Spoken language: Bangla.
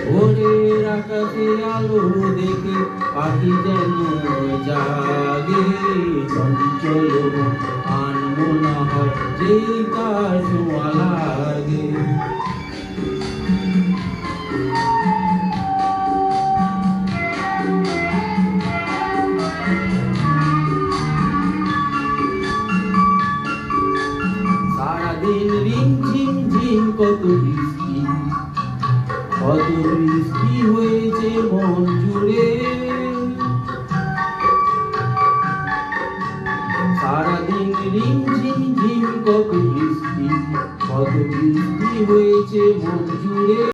ভোরের আকাশে আলো দেখে পাখি যেন জাগে, চঞ্চল আনমনা হয় যেই তার ছোঁয়া লাগে। সারাদিন রিমঝিম ঝিম কত বৃষ্টি, কত বৃষ্টি হয়েছে মন জুড়ে। সারাদিন রিমঝিম ঝিম কত বৃষ্টি, কত বৃষ্টি হয়েছে মন জুড়ে।